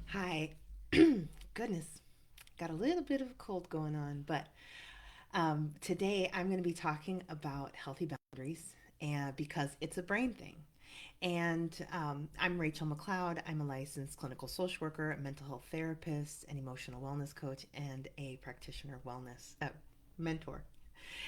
Hi. Goodness, got a little bit of a cold going on, but today I'm going to be talking about healthy boundaries and because it's a brain thing. And I'm Rachel McLeod. I'm a licensed clinical social worker, a mental health therapist, an emotional wellness coach, and a practitioner wellness mentor.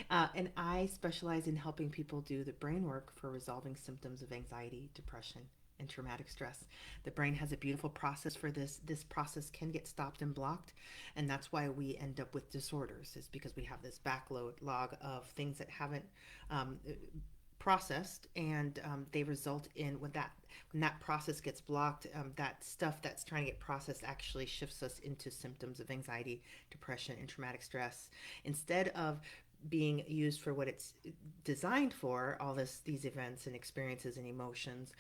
And I specialize in helping people do the brain work for resolving symptoms of anxiety, depression, and traumatic stress. The brain has a beautiful process for this. This process can get stopped and blocked, and that's why we end up with disorders. Is because we have this backlog log of things that haven't um, processed, and they result in when that process gets blocked, that stuff that's trying to get processed actually shifts us into symptoms of anxiety, depression, and traumatic stress instead of being used for what it's designed for, all these events and experiences and emotions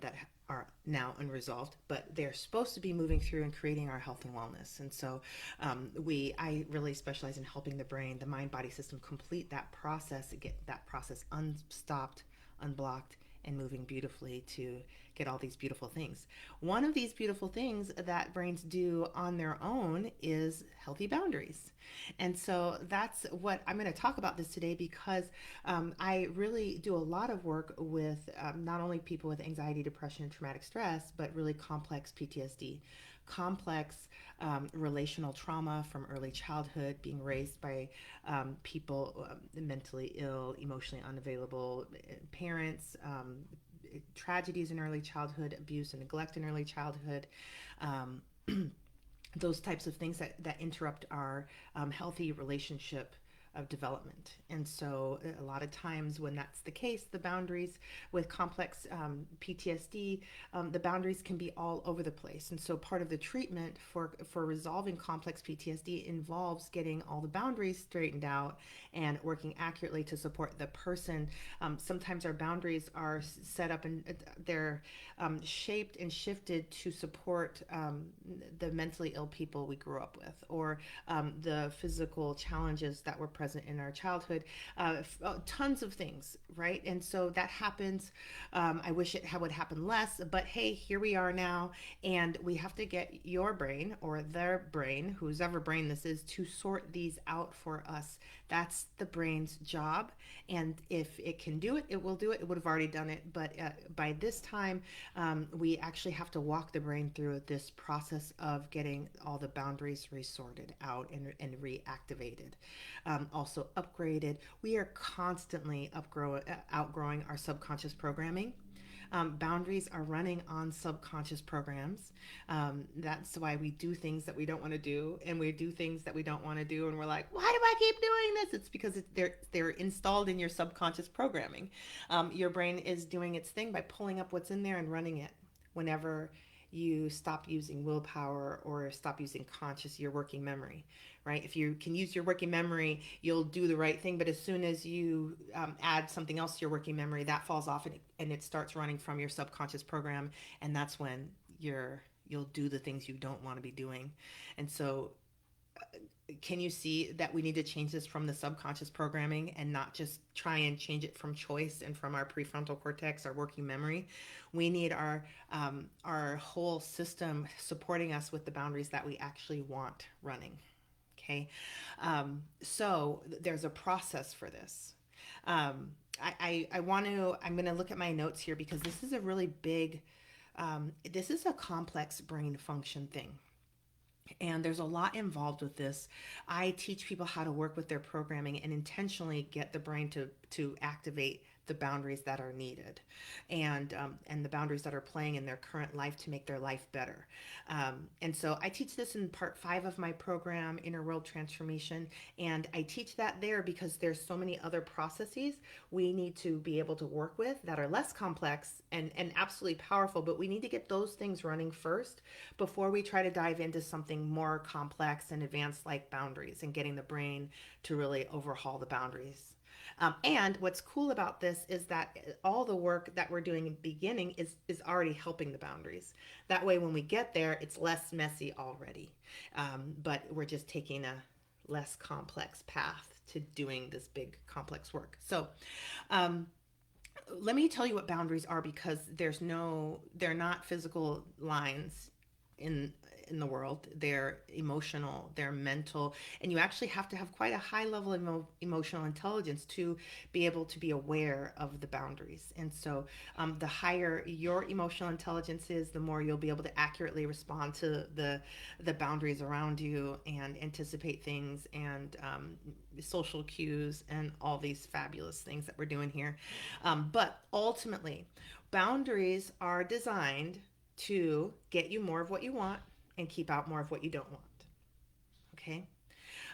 that are now unresolved, but they're supposed to be moving through and creating our health and wellness. And so I really specialize in helping the brain, the mind body system, complete that process, get that process unstopped, unblocked, and moving beautifully to get all these beautiful things. One of these beautiful things that brains do on their own is healthy boundaries. And so that's what I'm going to talk about this today because I really do a lot of work with not only people with anxiety, depression, and traumatic stress, but really complex PTSD, complex relational trauma from early childhood, being raised by people mentally ill, emotionally unavailable parents, tragedies in early childhood, abuse and neglect in early childhood. Um, those types of things that interrupt our healthy relationship of development. And so, a lot of times, when that's the case, the boundaries with complex PTSD, the boundaries can be all over the place. And so, part of the treatment for resolving complex PTSD involves getting all the boundaries straightened out and working accurately to support the person. Sometimes our boundaries are set up and they're shaped and shifted to support the mentally ill people we grew up with, or the physical challenges that were present in our childhood. Tons of things, right? And so that happens. I wish it would happen less, but hey, here we are now, and we have to get your brain or their brain, whose ever brain this is, to sort these out for us. That's the brain's job. And if it can do it, it will do it. It would have already done it. But by this time, we actually have to walk the brain through this process of getting all the boundaries resorted out and reactivated, also upgraded. We are constantly outgrowing our subconscious programming. Boundaries are running on subconscious programs. That's why we do things that we don't want to do, and we do things that we don't want to do, and we're like, "Why do I keep doing this?" It's because they're installed in your subconscious programming. Your brain is doing its thing by pulling up what's in there and running it. Whenever you stop using willpower or stop using your working memory, right? If you can use your working memory, you'll do the right thing. But as soon as you add something else to your working memory, that falls off and it starts running from your subconscious program, and that's when you'll do the things you don't want to be doing. And so can you see that we need to change this from the subconscious programming and not just try and change it from choice and from our prefrontal cortex, our working memory? We need our whole system supporting us with the boundaries that we actually want running. Okay, so there's a process for this. Um, I want to. I'm going to look at my notes here because this is a really big. This is a complex brain function thing, and there's a lot involved with this. I teach people how to work with their programming and intentionally get the brain to activate the boundaries that are needed, and the boundaries that are playing in their current life to make their life better. And so I teach this in part 5 of my program, Inner World Transformation, and I teach that there because there's so many other processes we need to be able to work with that are less complex and absolutely powerful, but we need to get those things running first before we try to dive into something more complex and advanced like boundaries and getting the brain to really overhaul the boundaries. And what's cool about this is that all the work that we're doing in the beginning is already helping the boundaries. That way, when we get there, it's less messy already. But we're just taking a less complex path to doing this big complex work. So, um, let me tell you what boundaries are because they're not physical lines in the world. They're emotional, they're mental, and you actually have to have quite a high level of emotional intelligence to be able to be aware of the boundaries. And so, the higher your emotional intelligence is, the more you'll be able to accurately respond to the boundaries around you and anticipate things and social cues and all these fabulous things that we're doing here. But ultimately, boundaries are designed to get you more of what you want and keep out more of what you don't want. Okay.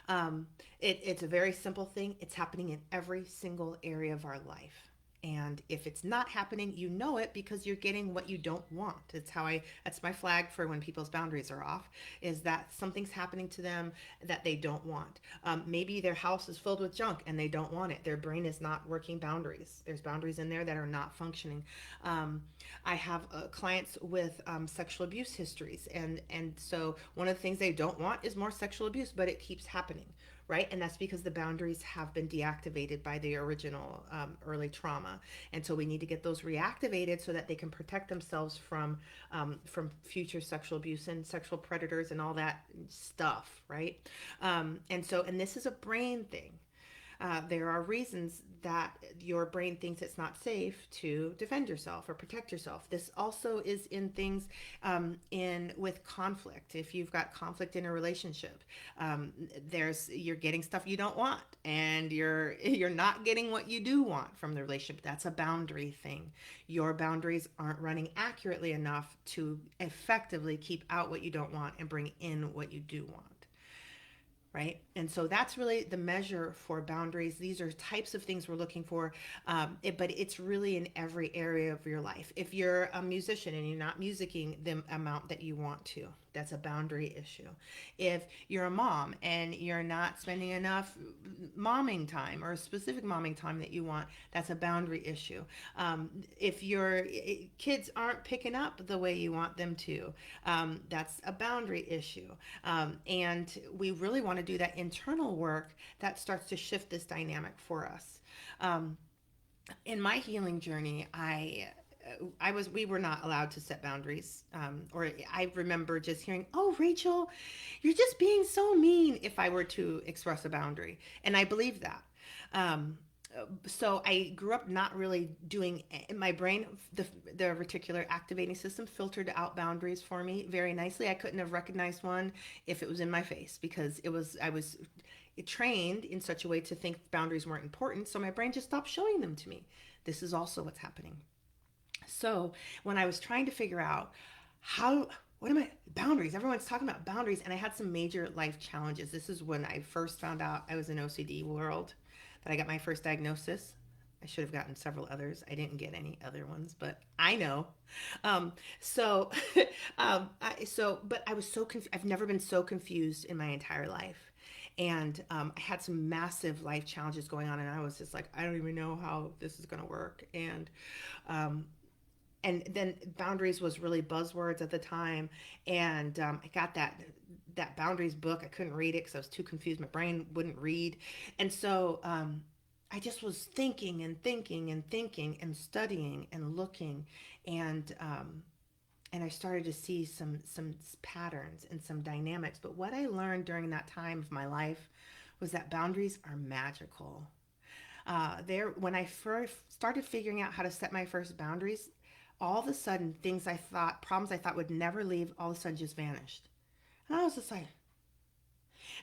Um, it's a very simple thing. It's happening in every single area of our life. And if it's not happening, you know it because you're getting what you don't want. That's my flag for when people's boundaries are off, is that something's happening to them that they don't want. Maybe their house is filled with junk and they don't want it. Their brain is not working boundaries. There's boundaries in there that are not functioning. Um, I have clients with sexual abuse histories, and so one of the things they don't want is more sexual abuse, but it keeps happening, right? And that's because the boundaries have been deactivated by the original early trauma, and so we need to get those reactivated so that they can protect themselves from future sexual abuse and sexual predators and all that stuff, right? And this is a brain thing. There are reasons that your brain thinks it's not safe to defend yourself or protect yourself. This also is in things in with conflict. If you've got conflict in a relationship, you're getting stuff you don't want, and you're not getting what you do want from the relationship. That's a boundary thing. Your boundaries aren't running accurately enough to effectively keep out what you don't want and bring in what you do want, right? And so that's really the measure for boundaries. These are types of things we're looking for, but it's really in every area of your life. If you're a musician and you're not musicking the amount that you want to, that's a boundary issue. If you're a mom and you're not spending enough momming time or specific momming time that you want, that's a boundary issue. If your kids aren't picking up the way you want them to, that's a boundary issue. And we really want to do that internal work that starts to shift this dynamic for us. Um, in my healing journey, we were not allowed to set boundaries. Or I remember just hearing, "Oh, Rachel, you're just being so mean," if I were to express a boundary. And I believe that. Um, so I grew up not really doing in my brain. The reticular activating system filtered out boundaries for me very nicely. I couldn't have recognized one if it was in my face, because I was trained in such a way to think boundaries weren't important, so my brain just stopped showing them to me. This is also what's happening. So when I was trying to figure out how, what am I, boundaries, everyone's talking about boundaries, and I had some major life challenges. This is when I first found out I was in OCD world, that I got my first diagnosis. I should have gotten several others. I didn't get any other ones, but I know. Um, so, but I was so confused. I've never been so confused in my entire life. And I had some massive life challenges going on, and I was just like, I don't even know how this is going to work. Um, and then boundaries was really buzzwords at the time, and I got that boundaries book. I couldn't read it because I was too confused. My brain wouldn't read, and so I just was thinking and thinking and thinking and studying and looking, and and I started to see some patterns and some dynamics. But what I learned during that time of my life was that boundaries are magical. There, when I first started figuring out how to set my first boundaries, all of a sudden problems I thought would never leave, all of a sudden just vanished. And I was just like,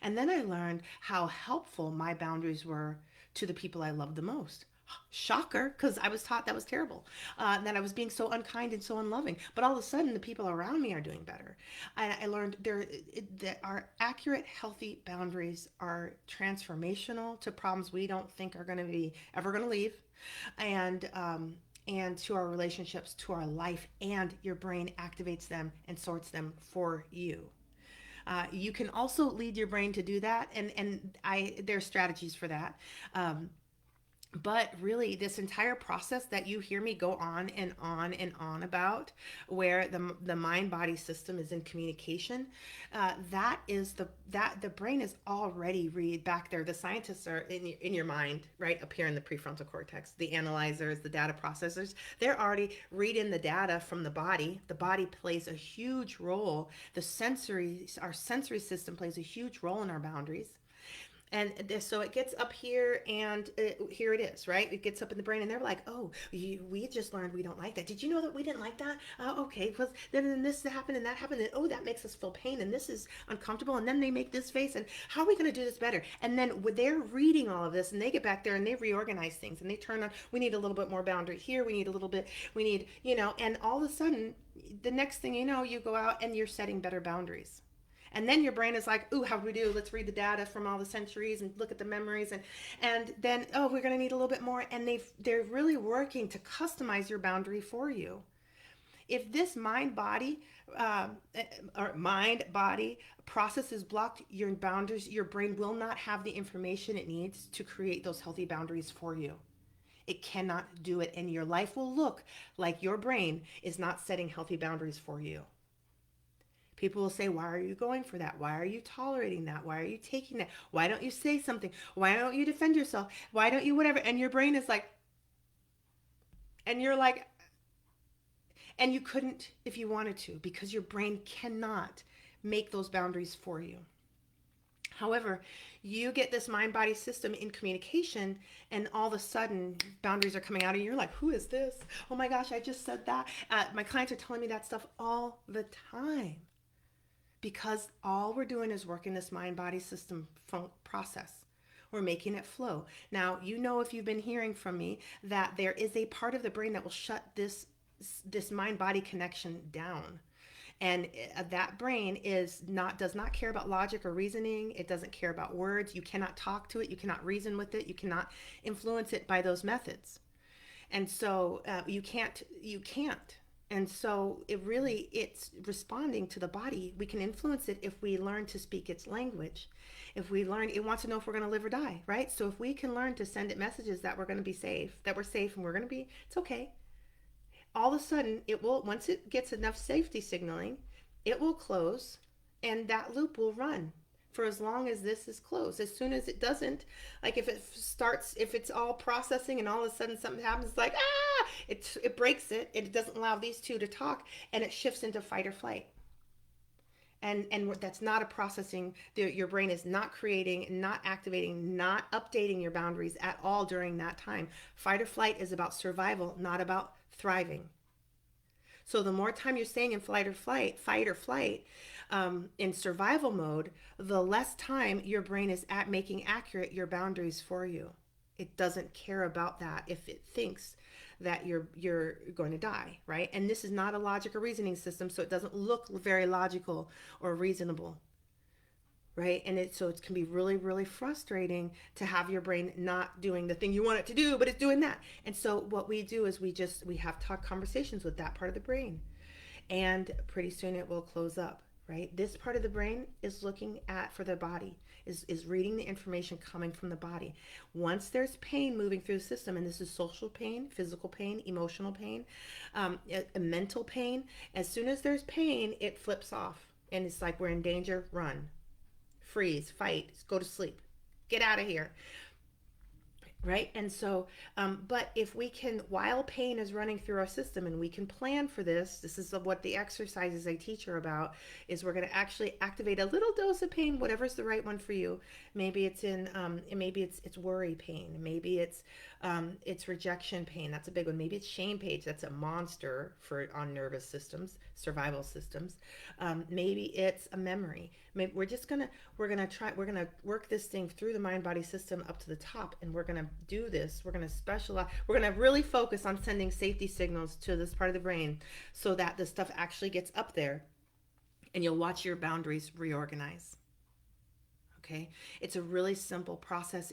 and then I learned how helpful my boundaries were to the people I loved the most. Shocker, because I was taught that was terrible, that I was being so unkind and so unloving. But all of a sudden, the people around me are doing better. I learned that our accurate, healthy boundaries are transformational to problems we don't think are going to be ever going to leave, and to our relationships, to our life, and your brain activates them and sorts them for you. You can also lead your brain to do that, and there's strategies for that. Um, But really, this entire process that you hear me go on and on and on about, where the mind body system is in communication, that is the brain is already read back there. The scientists are in your mind, right up here in the prefrontal cortex. The analyzers, the data processors, they're already reading the data from the body. The body plays a huge role. Our sensory system plays a huge role in our boundaries. And so it gets up here, and here it is, right? It gets up in the brain, and they're like, oh, we just learned we don't like that. Did you know that we didn't like that? Okay, because then this happened and that happened, and oh, that makes us feel pain, and this is uncomfortable, and then they make this face, and how are we going to do this better? And then they're reading all of this, and they get back there, and they reorganize things, and they turn on, we need a little bit more boundary here, we need a little bit, we need, and all of a sudden, the next thing you know, you go out and you're setting better boundaries. And then your brain is like, ooh, how do we do? Let's read the data from all the centuries and look at the memories, and then, oh, we're going to need a little bit more. And they're really working to customize your boundary for you. If this uh, mind body process is blocked, your boundaries, your brain will not have the information it needs to create those healthy boundaries for you. It cannot do it, and your life will look like your brain is not setting healthy boundaries for you. People will say, why are you going for that? Why are you tolerating that? Why are you taking that? Why don't you say something? Why don't you defend yourself? Why don't you whatever? And your brain is like, and you're like, and you couldn't if you wanted to, because your brain cannot make those boundaries for you. However, you get this mind body system in communication, and all of a sudden boundaries are coming out, and you're like, who is this? Oh my gosh, I just said that. My clients are telling me that stuff all the time, because all we're doing is working this mind body system process. We're making it flow. Now, if you've been hearing from me, that there is a part of the brain that will shut this mind body connection down. And that brain does not care about logic or reasoning. It doesn't care about words. You cannot talk to it. You cannot reason with it. You cannot influence it by those methods. And so you can't. And so it's responding to the body. We can influence it if we learn to speak its language. If we learn, it wants to know if we're going to live or die, right? So if we can learn to send it messages that we're going to be safe, that we're safe, and we're going to be, it's okay. All of a sudden, it will, once it gets enough safety signaling, it will close, and that loop will run for as long as this is closed. As soon as it doesn't, like if it's all processing, and all of a sudden something happens, it's like, it breaks it. It doesn't allow these two to talk, and it shifts into fight or flight. And that's not a processing. Your brain is not creating, not activating, not updating your boundaries at all during that time. Fight or flight is about survival, not about thriving. So the more time you're staying in fight or flight, in survival mode, the less time your brain is at making accurate your boundaries for you. It doesn't care about that if it thinks that you're going to die, right? And this is not a logic or reasoning system, so it doesn't look very logical or reasonable, right? And it can be really, really frustrating to have your brain not doing the thing you want it to do, but it's doing that. And so what we do is we have talk conversations with that part of the brain, and pretty soon it will close up, right? This part of the brain is looking at for the body, is reading the information coming from the body. Once there's pain moving through the system, and this is social pain, physical pain, emotional pain, a mental pain, as soon as there's pain, it flips off, and it's like, we're in danger, run, freeze, fight, go to sleep, get out of here, right? And so, but if we can, while pain is running through our system, and we can plan for this is what the exercises I teach are about, is we're going to actually activate a little dose of pain, whatever's the right one for you. Maybe it's worry pain. Maybe it's rejection pain. That's a big one. Maybe it's shame pain. That's a monster on nervous systems, survival systems. Maybe it's a memory. Maybe we're going to work this thing through the mind body system up to the top, and we're going to do this. We're going to specialize. We're going to really focus on sending safety signals to this part of the brain, so that the stuff actually gets up there, and you'll watch your boundaries reorganize. Okay, it's a really simple process.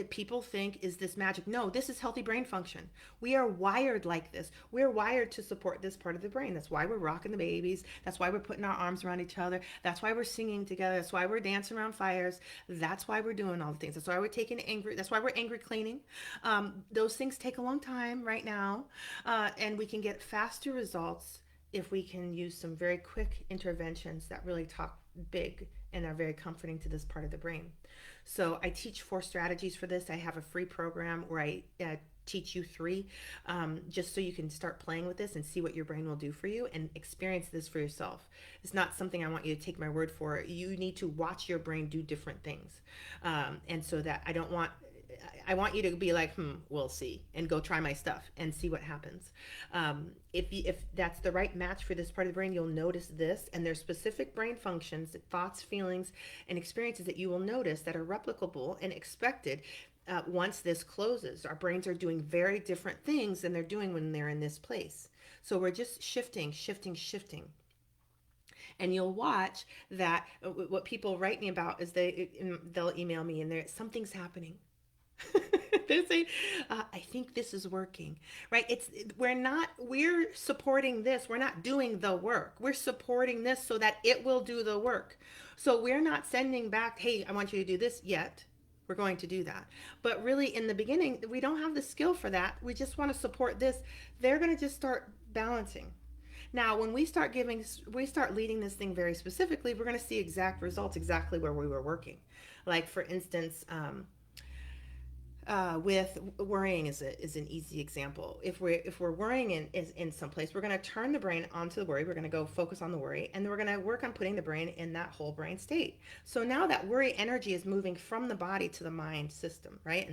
People think, is this magic? No, this is healthy brain function. We are wired like this. We're wired to support this part of the brain. That's why we're rocking the babies. That's why we're putting our arms around each other. That's why we're singing together. That's why we're dancing around fires. That's why we're doing all the things. That's why we're taking angry. That's why we're angry cleaning. Those things take a long time right now, and we can get faster results if we can use some very quick interventions that really talk big and are very comforting to this part of the brain. So I teach 4 strategies for this. I have a free program where I teach you 3, just so you can start playing with this and see what your brain will do for you and experience this for yourself. It's not something I want you to take my word for. You need to watch your brain do different things. And so that I want you to be like, we'll see, and go try my stuff and see what happens. If that's the right match for this part of the brain, you'll notice this, and there's specific brain functions, thoughts, feelings, and experiences that you will notice that are replicable and expected. Once this closes, our brains are doing very different things than they're doing when they're in this place. So we're just shifting, shifting, shifting. And you'll watch that. What people write me about is they'll email me and something's happening. They say, I think this is working, right? We're supporting this. We're not doing the work. We're supporting this so that it will do the work. So we're not sending back, hey, I want you to do this yet. We're going to do that. But really, in the beginning, we don't have the skill for that. We just want to support this. They're going to just start balancing. Now, when we start leading this thing very specifically, we're going to see exact results, exactly where we were working. Like, for instance, with worrying is an easy example. If we're worrying in some place, we're going to turn the brain onto the worry. We're going to go focus on the worry, and then we're going to work on putting the brain in that whole brain state. So now that worry energy is moving from the body to the mind system, right?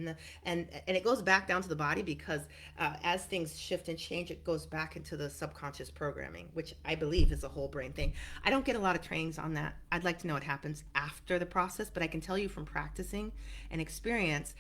And it goes back down to the body because as things shift and change, it goes back into the subconscious programming, which I believe is a whole brain thing. I don't get a lot of trainings on that. I'd like to know what happens after the process, but I can tell you from practicing and experience,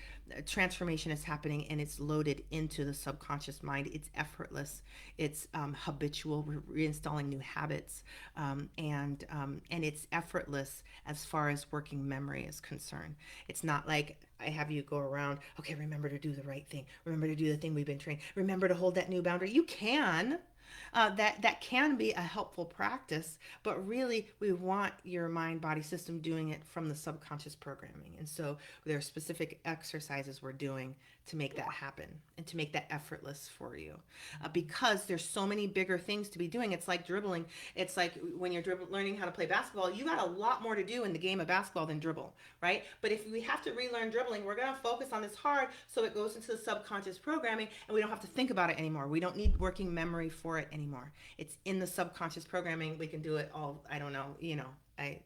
transformation is happening and it's loaded into the subconscious mind. It's effortless. It's habitual. We're reinstalling new habits, and it's effortless as far as working memory is concerned. It's not like I have you go around. Okay, remember to do the right thing. Remember to do the thing we've been trained. Remember to hold that new boundary. You can. That can be a helpful practice, but really we want your mind body system doing it from the subconscious programming. And so there are specific exercises we're doing to make that happen and to make that effortless for you, because there's so many bigger things to be doing. It's like dribbling. It's like when you're learning how to play basketball, you got a lot more to do in the game of basketball than dribble, right? But if we have to relearn dribbling, we're going to focus on this hard so it goes into the subconscious programming and we don't have to think about it anymore. We don't need working memory for it anymore. It's in the subconscious programming. We can do it all. I don't know. I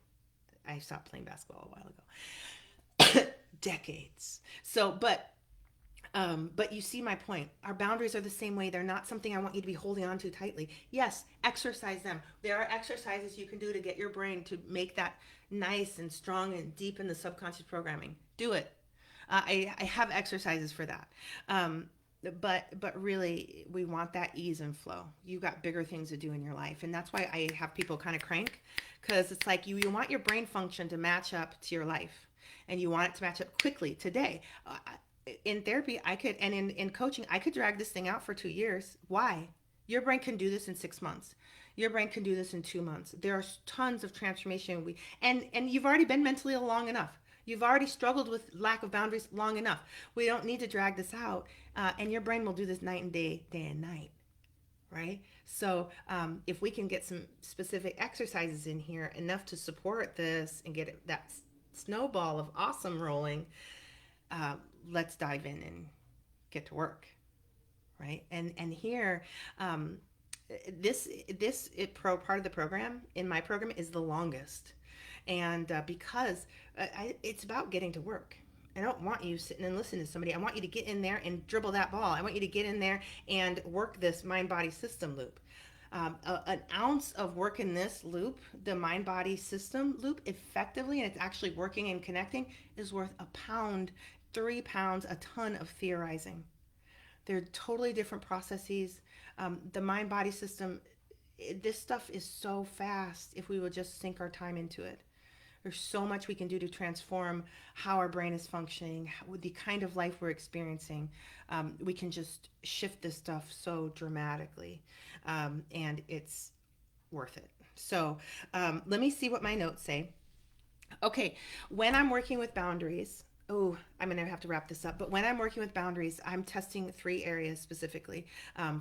stopped playing basketball a while ago. Decades. So, but you see my point. Our boundaries are the same way. They're not something I want you to be holding on to tightly. Yes, exercise them. There are exercises you can do to get your brain to make that nice and strong and deep in the subconscious programming. Do it. I have exercises for that. But really, we want that ease and flow. You've got bigger things to do in your life, and that's why I have people kind of crank, because it's like you want your brain function to match up to your life, and you want it to match up quickly today. In therapy, I could, and in coaching, I could drag this thing out for 2 years. Why? Your brain can do this in 6 months. Your brain can do this in 2 months. There are tons of transformation. And you've already been mentally ill long enough. You've already struggled with lack of boundaries long enough. We don't need to drag this out. And your brain will do this night and day, day and night, right? So if we can get some specific exercises in here, enough to support this and get that snowball of awesome rolling, uh, let's dive in and get to work, right? And here, part of the program in my program is the longest, and because it's about getting to work. I don't want you sitting and listening to somebody. I want you to get in there and dribble that ball. I want you to get in there and work this mind body system loop. An ounce of work in this loop, the mind body system loop, effectively, and it's actually working and connecting, is worth a pound, 3 pounds, a ton of theorizing. They're totally different processes. The mind body system, this stuff is so fast if we would just sink our time into it. There's so much we can do to transform how our brain is functioning, with the kind of life we're experiencing. We can just shift this stuff so dramatically, and it's worth it. So let me see what my notes say. Okay, when I'm working with boundaries, oh, I'm going to have to wrap this up. But when I'm working with boundaries, I'm testing three areas specifically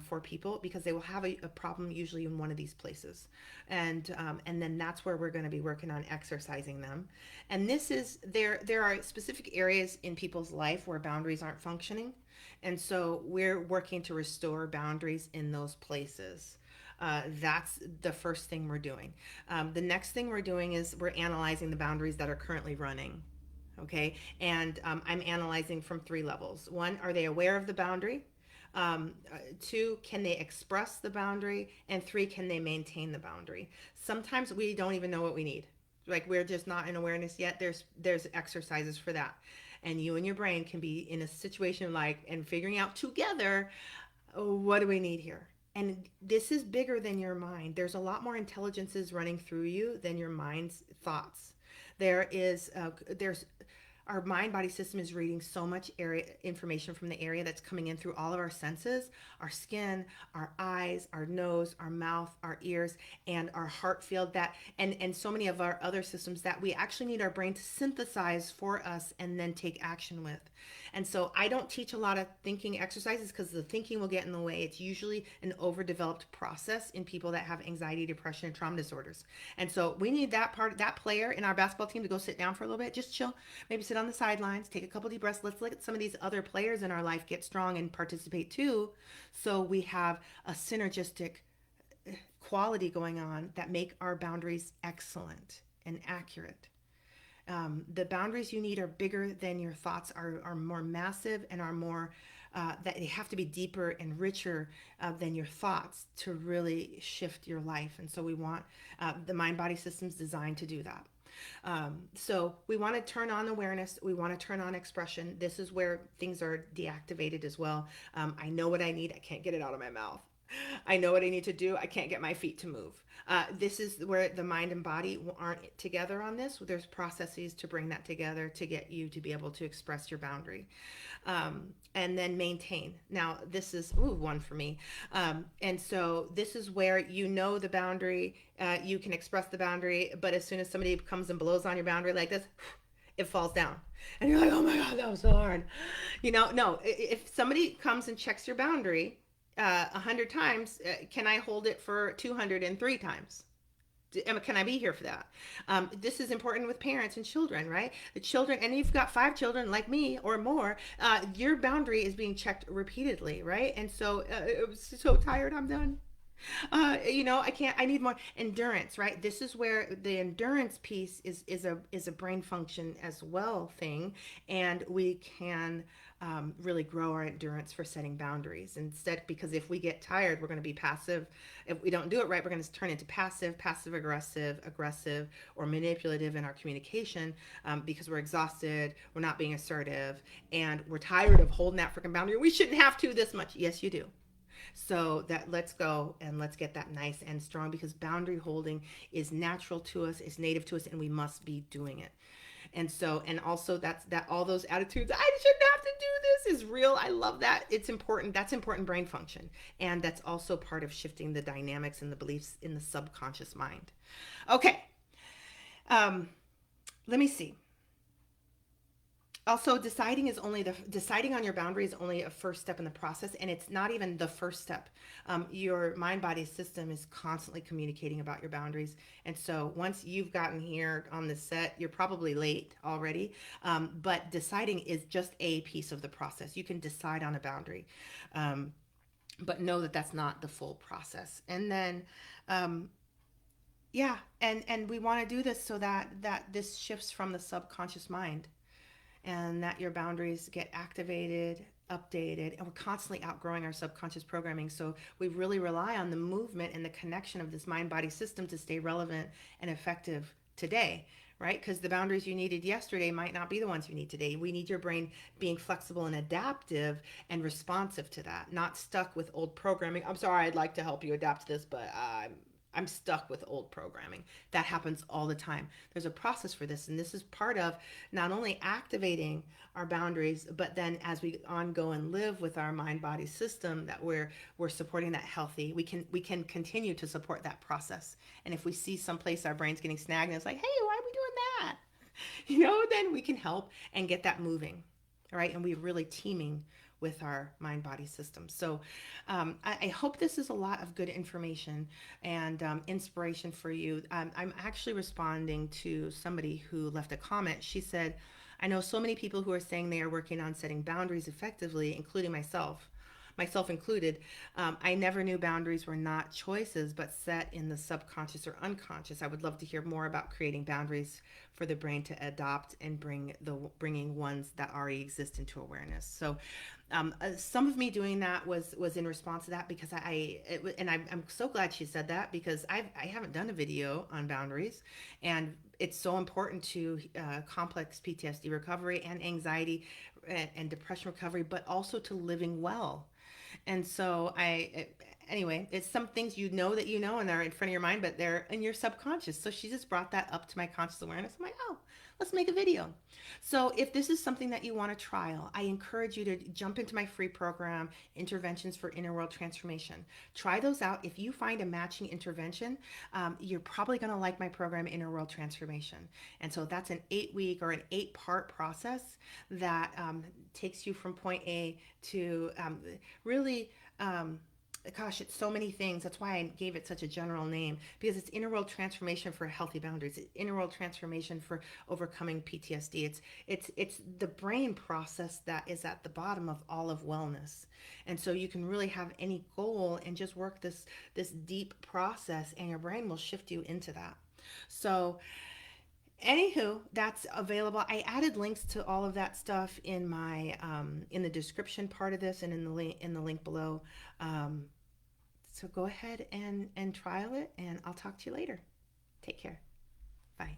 for people because they will have a problem usually in one of these places, and then that's where we're going to be working on exercising them. And this is there are specific areas in people's life where boundaries aren't functioning, and so we're working to restore boundaries in those places. That's the first thing we're doing. The next thing we're doing is we're analyzing the boundaries that are currently running. Okay. And I'm analyzing from three levels. One, are they aware of the boundary? Two, can they express the boundary? And three, can they maintain the boundary? Sometimes we don't even know what we need. Like we're just not in awareness yet. There's exercises for that. And you and your brain can be in a situation like and figuring out together, oh, what do we need here? And this is bigger than your mind. There's a lot more intelligences running through you than your mind's thoughts. There's our mind body system is reading so much area information from the area that's coming in through all of our senses, our skin, our eyes, our nose, our mouth, our ears, and our heart field, that and so many of our other systems that we actually need our brain to synthesize for us and then take action with. And so I don't teach a lot of thinking exercises because the thinking will get in the way. It's usually an overdeveloped process in people that have anxiety, depression, and trauma disorders. And so we need that player in our basketball team to go sit down for a little bit, just chill, maybe sit on the sidelines, take a couple deep breaths. Let's look at some of these other players in our life get strong and participate too. So we have a synergistic quality going on that make our boundaries excellent and accurate. The boundaries you need are bigger than your thoughts, are more massive, and are more that they have to be deeper and richer than your thoughts to really shift your life. And so we want the mind body systems designed to do that. So we want to turn on awareness. We want to turn on expression. This is where things are deactivated as well. I know what I need. I can't get it out of my mouth. I know what I need to do. I can't get my feet to move. This is where the mind and body aren't together on this. There's processes to bring that together to get you to be able to express your boundary. And then maintain. Now, this is one for me. And so this is where you know the boundary, you can express the boundary, but as soon as somebody comes and blows on your boundary like this, it falls down. And you're like, oh my God, that was so hard. No, if somebody comes and checks your boundary, 100 times, can I hold it for 203 times? Can I be here for that? This is important with parents and children, right? The children, and you've got 5 children like me or more, your boundary is being checked repeatedly, right? And so I'm so tired, I'm done. I can't, I need more endurance, right? This is where the endurance piece is a brain function as well thing. And we can really grow our endurance for setting boundaries instead, because if we get tired, we're going to be passive. If we don't do it right, we're going to turn into passive aggressive, or manipulative in our communication, because we're exhausted, we're not being assertive, and we're tired of holding that freaking boundary. We shouldn't have to this much. Yes, you do. So that let's go and let's get that nice and strong, because boundary holding is natural to us, is native to us, and we must be doing it. And so, and also that all those attitudes, I shouldn't have to do this, is real. I love that. It's important. That's important brain function. And that's also part of shifting the dynamics and the beliefs in the subconscious mind. Okay. Let me see. Also, deciding on your boundary is only a first step in the process, and it's not even the first step. Your mind body system is constantly communicating about your boundaries, and so once you've gotten here on the set, you're probably late already. But deciding is just a piece of the process. You can decide on a boundary, but know that that's not the full process. And then yeah, and we want to do this so that this shifts from the subconscious mind, and that your boundaries get activated, updated, and we're constantly outgrowing our subconscious programming. So we really rely on the movement and the connection of this mind body system to stay relevant and effective today, right? Because the boundaries you needed yesterday might not be the ones you need today. We need your brain being flexible and adaptive and responsive to that, not stuck with old programming. I'm sorry, I'd like to help you adapt to this, but I'm stuck with old programming. That happens all the time. There's a process for this, and this is part of not only activating our boundaries, but then as we on go and live with our mind body system, that we're supporting that healthy. We can continue to support that process. And if we see someplace our brain's getting snagged, and it's like, hey, why are we doing that? Then we can help and get that moving. All right, and we're really teaming with our mind body system. So I hope this is a lot of good information and inspiration for you. I'm actually responding to somebody who left a comment. She said, I know so many people who are saying they are working on setting boundaries effectively, including myself included. I never knew boundaries were not choices, but set in the subconscious or unconscious. I would love to hear more about creating boundaries for the brain to adopt and bringing ones that already exist into awareness. So, some of me doing that was in response to that because I'm so glad she said that because I haven't done a video on boundaries, and it's so important to complex PTSD recovery and anxiety and depression recovery, but also to living well. And so anyway, it's some things that and they're in front of your mind, but they're in your subconscious. So she just brought that up to my conscious awareness. I'm like, oh, let's make a video. So if this is something that you want to trial, I encourage you to jump into my free program, Interventions for Inner World Transformation. Try those out. If you find a matching intervention, you're probably going to like my program, Inner World Transformation. And so that's an 8-week or an 8-part process that takes you from point A to really gosh, it's so many things. That's why I gave it such a general name, because it's inner world transformation for healthy boundaries. It's inner world transformation for overcoming PTSD. It's the brain process that is at the bottom of all of wellness. And so you can really have any goal and just work this deep process, and your brain will shift you into that. So anywho, that's available. I added links to all of that stuff in my in the description part of this and in the link below. Um, so go ahead and trial it, and I'll talk to you later. Take care. Bye.